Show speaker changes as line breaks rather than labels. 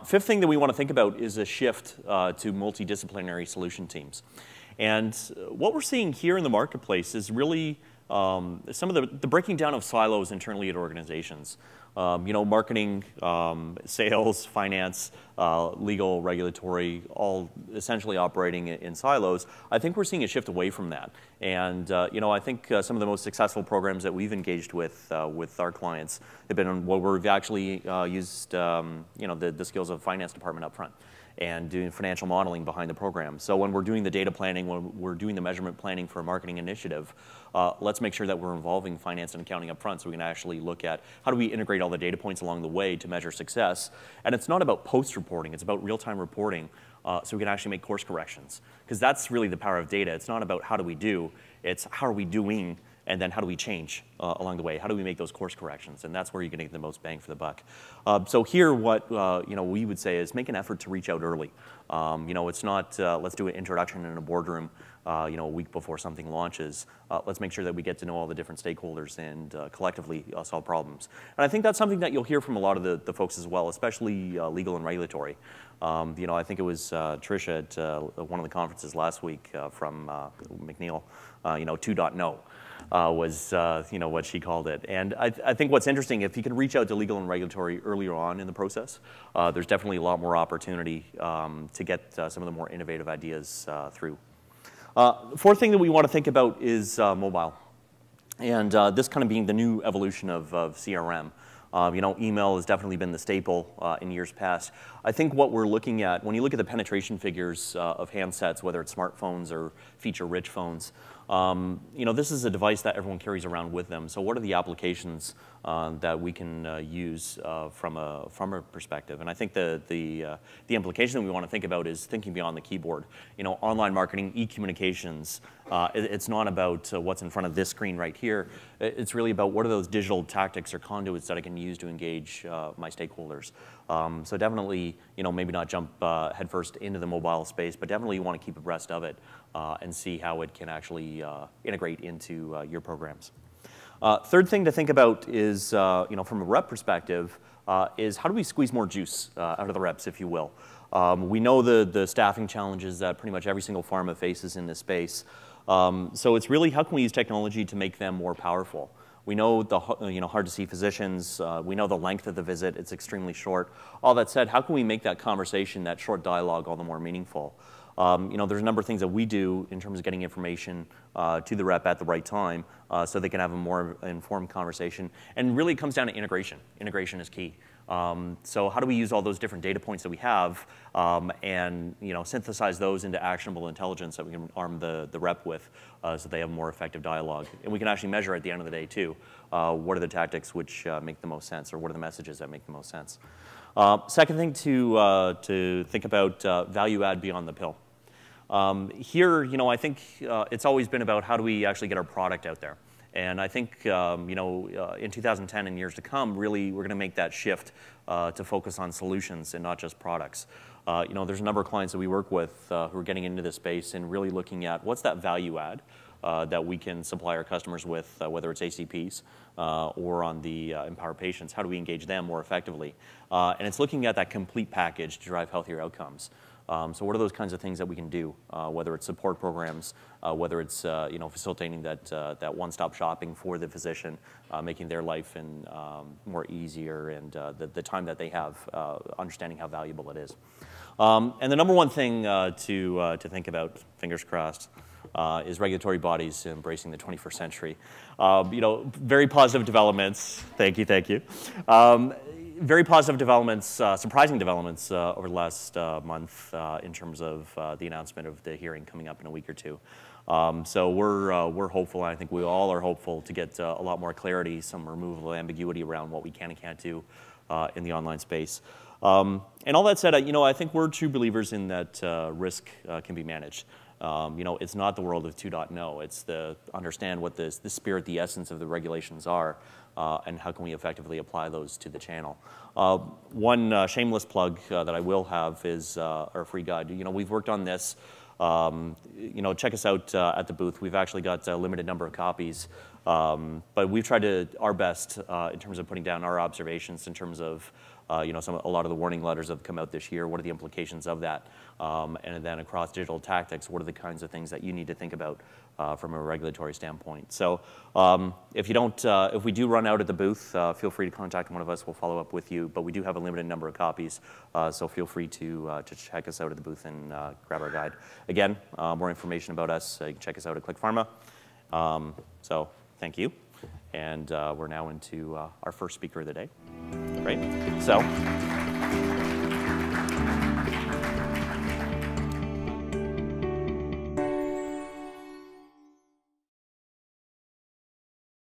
Fifth thing that we want to think about is a shift to multidisciplinary solution teams. And what we're seeing here in the marketplace is really some of the breaking down of silos internally at organizations. Marketing, sales, finance, legal, regulatory, all essentially operating in silos. I think we're seeing a shift away from that. And I think some of the most successful programs that we've engaged with our clients have been on where we've actually used the skills of finance department up front and doing financial modeling behind the program. So when we're doing the data planning, when we're doing the measurement planning for a marketing initiative, let's make sure that we're involving finance and accounting up front so we can actually look at how do we integrate all the data points along the way to measure success. And it's not about post-reporting, it's about real-time reporting so we can actually make course corrections. Because that's really the power of data. It's not about how do we do, it's how are we doing, and then how do we change along the way? How do we make those course corrections? And that's where you're going to get the most bang for the buck. So here, what we would say is make an effort to reach out early. It's not let's do an introduction in a boardroom a week before something launches. Let's make sure that we get to know all the different stakeholders and collectively solve problems. And I think that's something that you'll hear from a lot of the folks as well, especially legal and regulatory. I think it was Tricia at one of the conferences last week from McNeil, 2.0. Was what she called it. And I think what's interesting, if you can reach out to legal and regulatory earlier on in the process, there's definitely a lot more opportunity to get some of the more innovative ideas through. Fourth thing that we want to think about is mobile. And this kind of being the new evolution of CRM. Email has definitely been the staple in years past. I think what we're looking at, when you look at the penetration figures of handsets, whether it's smartphones or feature-rich phones, this is a device that everyone carries around with them. So what are the applications that we can use from a perspective? And I think the implication that we want to think about is thinking beyond the keyboard. Online marketing, e-communications, it's not about what's in front of this screen right here. It's really about what are those digital tactics or conduits that I can use to engage my stakeholders. So definitely, maybe not jump headfirst into the mobile space, but definitely you want to keep abreast of it and see how it can actually integrate into your programs. Third thing to think about is, from a rep perspective, is how do we squeeze more juice out of the reps, if you will. We know the staffing challenges that pretty much every single pharma faces in this space. So it's really how can we use technology to make them more powerful. We know the hard to see physicians. We know the length of the visit. It's extremely short. All that said, how can we make that conversation, that short dialogue, all the more meaningful? There's a number of things that we do in terms of getting information to the rep at the right time so they can have a more informed conversation. And really it comes down to integration. Integration is key. So how do we use all those different data points that we have and synthesize those into actionable intelligence that we can arm the rep with so they have a more effective dialogue. And we can actually measure at the end of the day too, what are the tactics which make the most sense or what are the messages that make the most sense. Second thing to think about, value add beyond the pill. Here, I think it's always been about how do we actually get our product out there. And I think, in 2010 and years to come, really, we're going to make that shift to focus on solutions and not just products. There's a number of clients that we work with who are getting into this space and really looking at what's that value add that we can supply our customers with, whether it's ACPs or on the Empower Patients. How do we engage them more effectively? And it's looking at that complete package to drive healthier outcomes. So what are those kinds of things that we can do, whether it's support programs, whether it's facilitating that one-stop shopping for the physician, making their life more easier and the time that they have, understanding how valuable it is. And the number one thing to think about, fingers crossed, is regulatory bodies embracing the 21st century. Very positive developments. Thank you. Very positive developments, surprising developments over the last month in terms of the announcement of the hearing coming up in a week or two. So we're hopeful, and I think we all are hopeful to get a lot more clarity, some removal of ambiguity around what we can and can't do in the online space. And all that said, I think we're true believers in that risk can be managed. It's not the world of 2.0. It's understand what the spirit, the essence of the regulations are, and how can we effectively apply those to the channel. One shameless plug that I will have is our free guide. We've worked on this. Check us out at the booth. We've actually got a limited number of copies, but we've tried our best in terms of putting down our observations in terms of you know, a lot of the warning letters that have come out this year. What are the implications of that? And then across digital tactics, what are the kinds of things that you need to think about from a regulatory standpoint? So if we do run out at the booth, feel free to contact one of us. We'll follow up with you. But we do have a limited number of copies, so feel free to check us out at the booth and grab our guide. Again, more information about us, you can check us out at Klick Pharma. So thank you. And we're now into our first speaker of the day. Great. So.